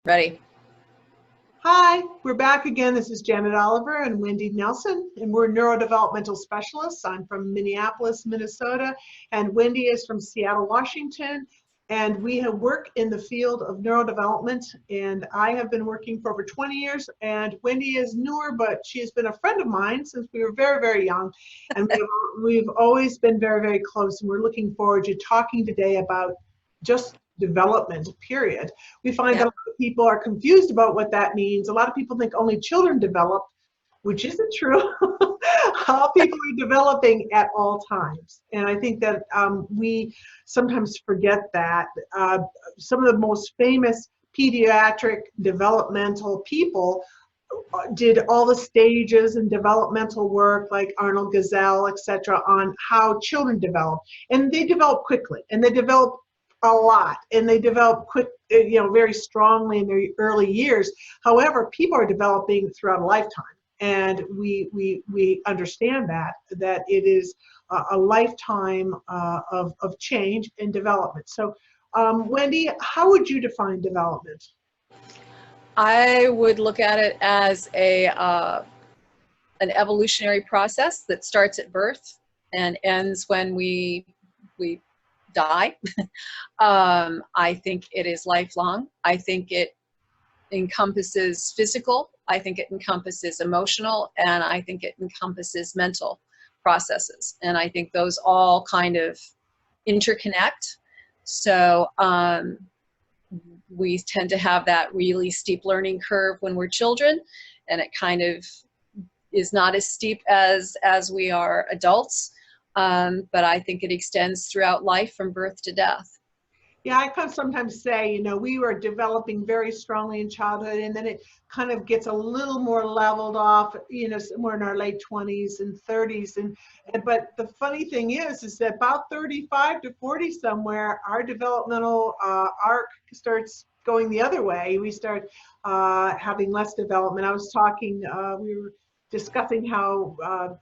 Ready. Hi, we're back again. This is Janet Oliver and Wendy Nelson, and we're neurodevelopmental specialists. I'm from Minneapolis, Minnesota, and Wendy is from Seattle, Washington. And we have worked in the field of neurodevelopment, and I have been working for over 20 years, and Wendy is newer, but she has been a friend of mine since we were very, very young. And we've always been very, very close, and we're looking forward to talking today about just development, period. We find that a lot of people are confused about what that means. A lot of people think only children develop, which isn't true. All people are developing at all times. And I think that we sometimes forget that. Some of the most famous pediatric developmental people did all the stages and developmental work, like Arnold Gazelle, etc., on how children develop. And they develop quickly, and they develop a lot, and they develop quick, very strongly in their early years. However, people are developing throughout a lifetime, and we understand that it is a lifetime of change and development. So, Wendy, how would you define development? I would look at it as an evolutionary process that starts at birth and ends when we die. I think it is lifelong. I think it encompasses physical, I think it encompasses emotional, and I think it encompasses mental processes. And I think those all kind of interconnect. So we tend to have that really steep learning curve when we're children, and it kind of is not as steep as we are adults. But I think it extends throughout life from birth to death. Yeah, I kind of sometimes say, we were developing very strongly in childhood, and then it kind of gets a little more leveled off, somewhere in our late 20s and 30s. But the funny thing is that about 35 to 40 somewhere, our developmental arc starts going the other way. We start having less development. I was talking, we were discussing how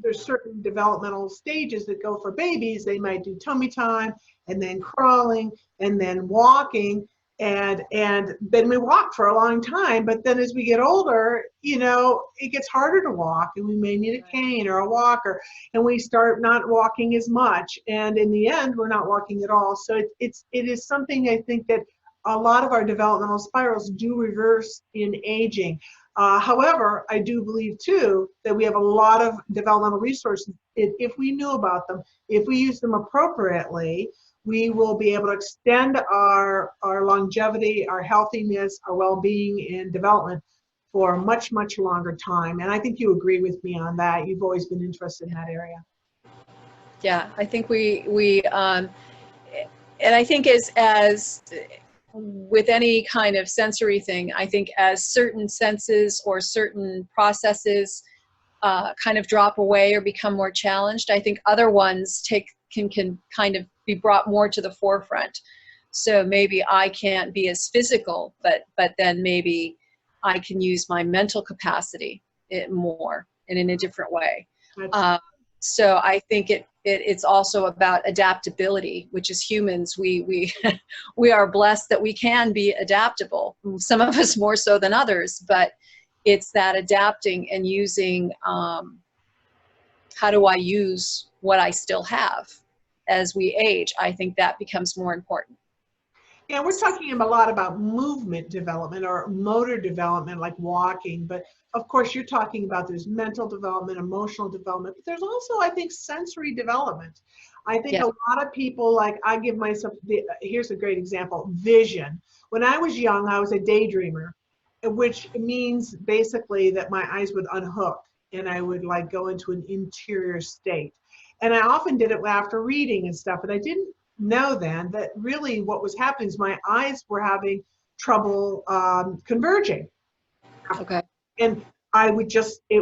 there's certain developmental stages that go for babies. They might do tummy time, and then crawling, and then walking, and then we walk for a long time. But then as we get older, it gets harder to walk, and we may need a cane or a walker, and we start not walking as much, and in the end, we're not walking at all. So it is something, I think, that a lot of our developmental spirals do reverse in aging. However, I do believe too that we have a lot of developmental resources. If we knew about them, if we use them appropriately, we will be able to extend our longevity, our healthiness, our well-being and development for a much, much longer time. And I think you agree with me on that. You've always been interested in that area. Yeah, I think and I think as with any kind of sensory thing, I think as certain senses or certain processes kind of drop away or become more challenged, I think other ones can kind of be brought more to the forefront. So maybe I can't be as physical, but then maybe I can use my mental capacity more and in a different way. So I think it's also about adaptability, which as humans, we are blessed that we can be adaptable. Some of us more so than others, but it's that adapting and using, how do I use what I still have as we age? I think that becomes more important. Yeah, we're talking a lot about movement development or motor development, like walking, but of course you're talking about there's mental development, emotional development, but there's also, I think, sensory development. I think a lot of people, like I give myself, here's a great example, vision. When I was young, I was a daydreamer, which means basically that my eyes would unhook and I would like go into an interior state. And I often did it after reading and stuff, and I didn't know then that really what was happening is my eyes were having trouble converging. Okay. And I would they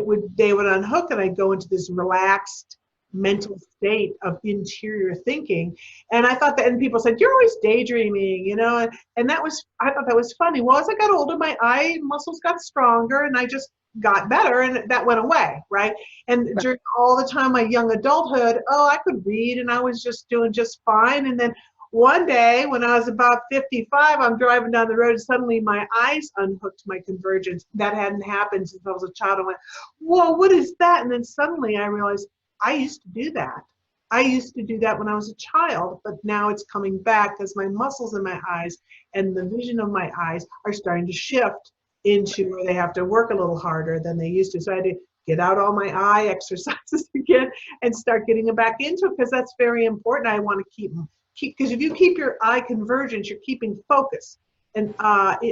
would unhook, and I'd go into this relaxed mental state of interior thinking. And I thought that, and people said, you're always daydreaming, and I thought that was funny. Well, as I got older, my eye muscles got stronger, and I just got better, and that went away, right? And during all the time my young adulthood, I could read, and I was just doing just fine. And then one day when I was about 55, I'm driving down the road and suddenly my eyes unhooked my convergence. That hadn't happened since I was a child. I went, whoa, what is that? And then suddenly I realized I used to do that. I used to do that when I was a child, but now it's coming back because my muscles in my eyes and the vision of my eyes are starting to shift into where they have to work a little harder than they used to. So I had to get out all my eye exercises again and start getting them back into it, because that's very important. I want to keep because if you keep your eye convergence, you're keeping focus. And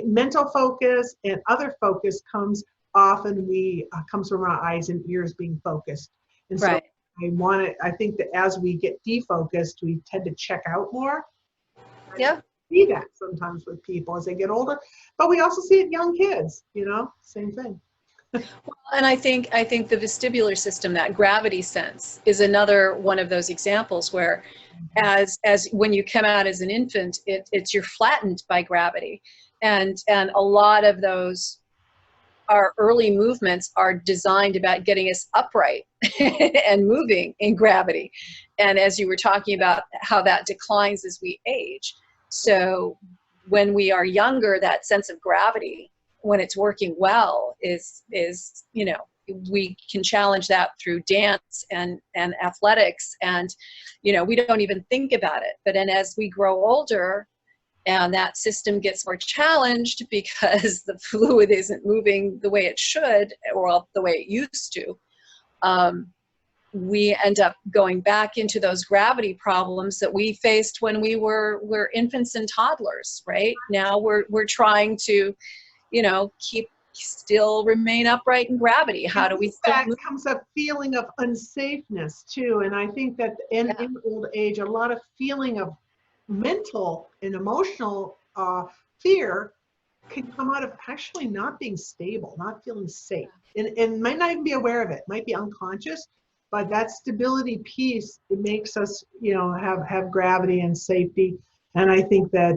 mental focus and other focus comes comes from our eyes and ears being focused. And so Right. I think that as we get defocused, we tend to check out more. Yeah. See that sometimes with people as they get older, but we also see it in young kids, same thing. And I think the vestibular system, that gravity sense, is another one of those examples where as when you come out as an infant, you're flattened by gravity. And a lot of those, our early movements are designed about getting us upright and moving in gravity. And as you were talking about how that declines as we age. So when we are younger, that sense of gravity, when it's working well, is we can challenge that through dance and athletics, and we don't even think about it. But then as we grow older and that system gets more challenged because the fluid isn't moving the way it should, or the way it used to, we end up going back into those gravity problems that we faced when we were infants and toddlers. Right now we're trying to remain upright in gravity. How do we still that move? comes a feeling of unsafeness too. And I think that in old age, a lot of feeling of mental and emotional fear can come out of actually not being stable, not feeling safe, and might not even be aware of it, might be unconscious, but that stability piece, it makes us have gravity and safety. And I think that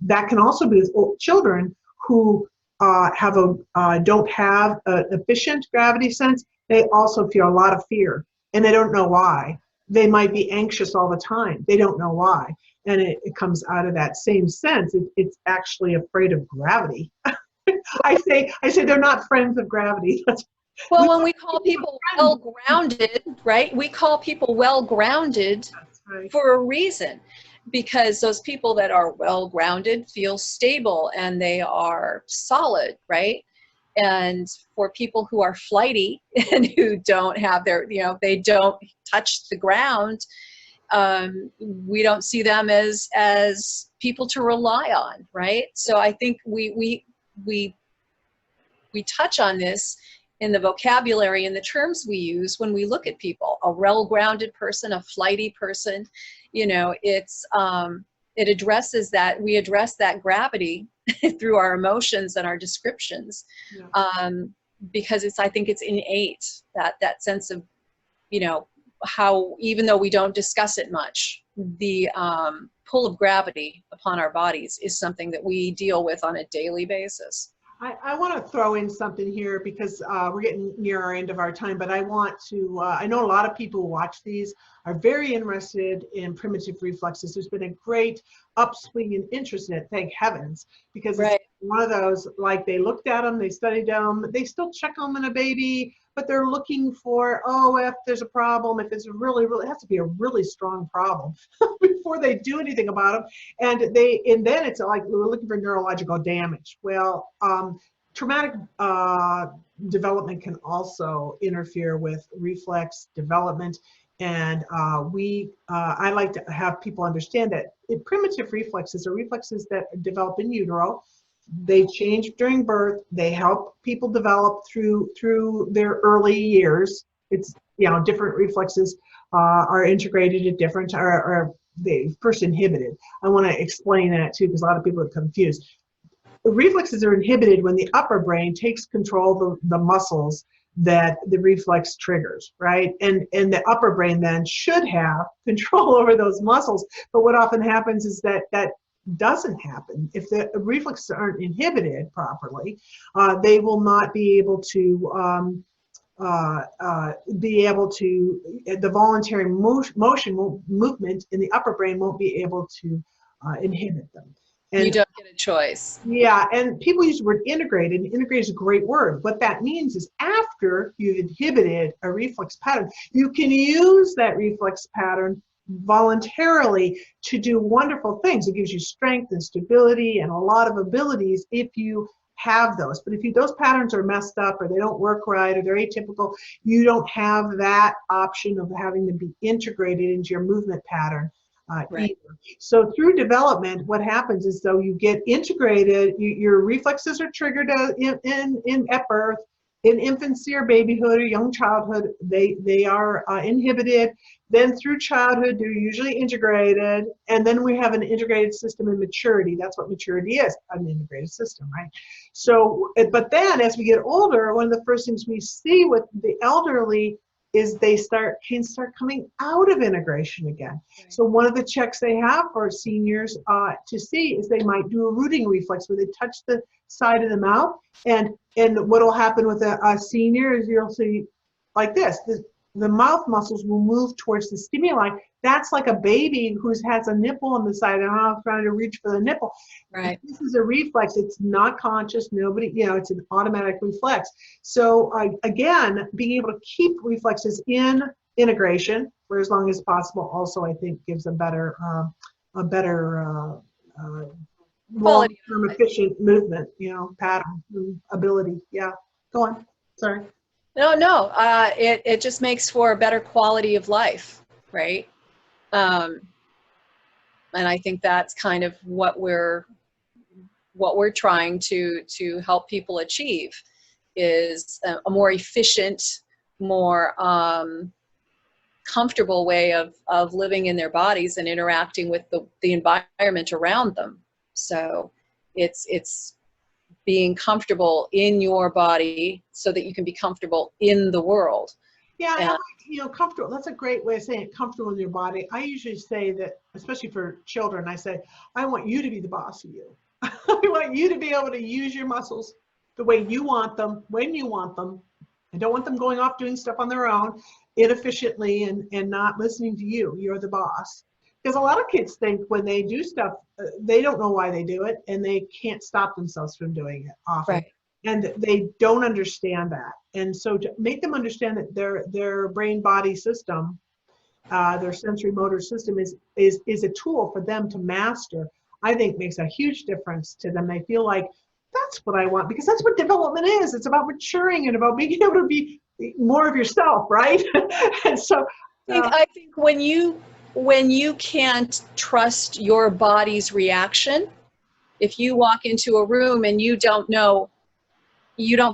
that can also be with children who don't have an efficient gravity sense. They also feel a lot of fear, and they don't know why. They might be anxious all the time. They don't know why. And it comes out of that same sense. It's actually afraid of gravity. I say they're not friends of gravity. Well, when we call people well-grounded, right? We call people well-grounded for a reason, because those people that are well-grounded feel stable and they are solid, right? And for people who are flighty and who don't have they don't touch the ground, we don't see them as people to rely on, right? So I think we touch on this in the vocabulary and the terms we use when we look at people. A well-grounded person, a flighty person, it addresses that. We address that gravity through our emotions and our descriptions, because I think it's innate, that sense of, how, even though we don't discuss it much, the pull of gravity upon our bodies is something that we deal with on a daily basis. I want to throw in something here because we're getting near our end of our time, but I want to, I know a lot of people who watch these are very interested in primitive reflexes. There's been a great upswing in interest in it, thank heavens, because it's one of those, like, they looked at them, they studied them, they still check them in a baby, but they're looking for, if there's a problem, if it's it has to be a really strong problem before they do anything about them. And then it's like, we're looking for neurological damage. Well, traumatic development can also interfere with reflex development. And I like to have people understand that primitive reflexes are reflexes that develop in utero. They change during birth. They help people develop through their early years. It's, different reflexes are integrated at different, or they first inhibited. I want to explain that too, because a lot of people are confused. The reflexes are inhibited when the upper brain takes control of the muscles that the reflex triggers, right? And the upper brain then should have control over those muscles. But what often happens is that doesn't happen. If the reflexes aren't inhibited properly, they will not be able to be able to, the voluntary movement in the upper brain won't be able to inhibit them. You And don't get a choice. yeah, and people use the word integrated, and integrated is a great word. What that means is after you've inhibited a reflex pattern, you can use that reflex pattern voluntarily to do wonderful things. It gives you strength and stability and a lot of abilities if you have those. But if those patterns are messed up or they don't work right or they're atypical, you don't have that option of having them be integrated into your movement pattern Right. either. So through development, what happens is though you get integrated, your reflexes are triggered at birth, in infancy or babyhood or young childhood, they are inhibited. Then through childhood, they're usually integrated. And then we have an integrated system in maturity. That's what maturity is, an integrated system, right? So, but then as we get older, one of the first things we see with the elderly is they can start coming out of integration again. Right. So one of the checks they have for seniors to see is they might do a rooting reflex where they touch the side of the mouth, and what will happen with a senior is you'll see like this, the mouth muscles will move towards the stimuli. That's like a baby who has a nipple on the side of the mouth trying to reach for the nipple. Right. This is a reflex. It's not conscious. Nobody, it's an automatic reflex. So again, being able to keep reflexes in integration for as long as possible also, I think, gives a better long-term efficient movement, pattern, ability. Yeah, go on. Sorry. No. It just makes for a better quality of life, right? And I think that's kind of what we're trying to help people achieve is a more efficient, more comfortable way of living in their bodies and interacting with the environment around them. So it's being comfortable in your body so that you can be comfortable in the world. Yeah, and I like, comfortable. That's a great way of saying it, comfortable in your body. I usually say that, especially for children, I say, I want you to be the boss of you. I want you to be able to use your muscles the way you want them, when you want them. I don't want them going off doing stuff on their own inefficiently and not listening to you. You're the boss. Because a lot of kids think when they do stuff, they don't know why they do it, and they can't stop themselves from doing it often. Right. And they don't understand that. And so to make them understand that their brain-body system, their sensory motor system is a tool for them to master, I think makes a huge difference to them. They feel like, that's what I want, because that's what development is. It's about maturing and about being able to be more of yourself, right? And so I think when you can't trust your body's reaction, if you walk into a room and you don't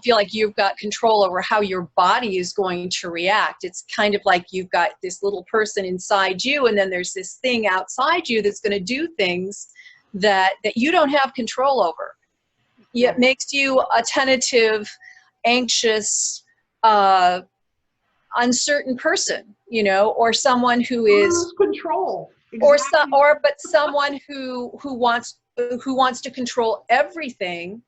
feel like you've got control over how your body is going to react. It's kind of like you've got this little person inside you, and then there's this thing outside you that's going to do things that you don't have control over. It makes you a tentative, anxious, uncertain person, or someone who is control, exactly. but someone who wants to control everything,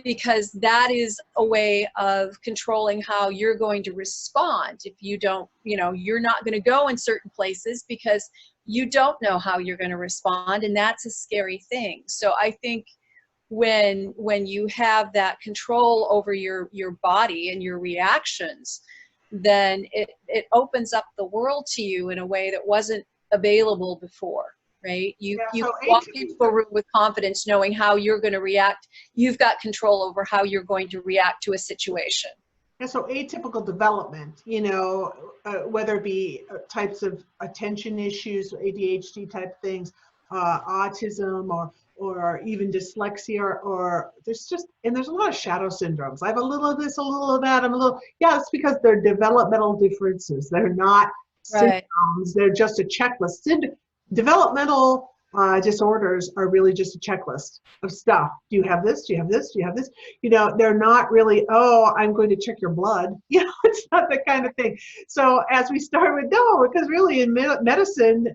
because that is a way of controlling how you're going to respond. If you don't, you're not going to go in certain places because you don't know how you're going to respond, and that's a scary thing. So I think when you have that control over your body and your reactions, then it opens up the world to you in a way that wasn't available before. Right? You walk into a room with confidence, knowing how you're going to react. You've got control over how you're going to react to a situation. And so atypical development, whether it be types of attention issues, ADHD type things, autism, or even dyslexia, or there's a lot of shadow syndromes. I have a little of this, a little of that. It's because they're developmental differences. They're not syndromes. Right. They're just a checklist. Developmental disorders are really just a checklist of stuff. Do you have this? Do you have this? Do you have this? They're not really, I'm going to check your blood. It's not that kind of thing. So as we start with, no, because really in medicine,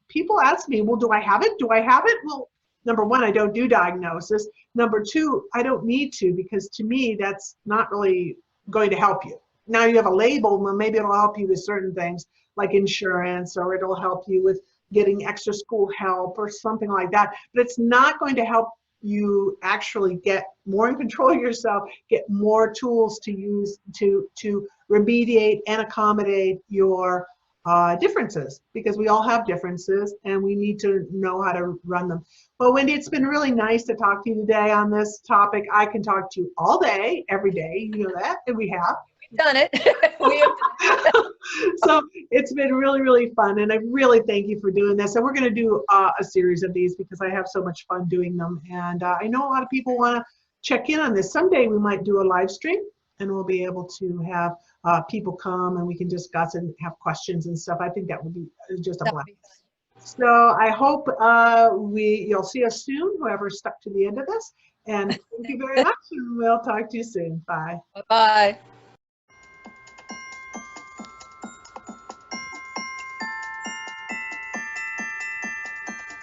people ask me, well, do I have it? Do I have it? Well, number one, I don't do diagnosis. Number two, I don't need to, because to me, that's not really going to help you. now you have a label, well, maybe it'll help you with certain things like insurance, or it'll help you with getting extra school help or something like that. But it's not going to help you actually get more in control of yourself, get more tools to use to remediate and accommodate your differences, because we all have differences and we need to know how to run them. Well, Wendy, it's been really nice to talk to you today on this topic. I can talk to you all day, every day, you know that, and we have. We've done it. We have done it. So it's been really, really fun, and I really thank you for doing this. And we're going to do a series of these because I have so much fun doing them, and I know a lot of people want to check in on this. Someday we might do a live stream, and we'll be able to have people come and we can discuss and have questions and stuff. I think that would be just a blast. So I hope you'll see us soon, whoever stuck to the end of this. And thank you very much, and we'll talk to you soon. Bye. Bye-bye.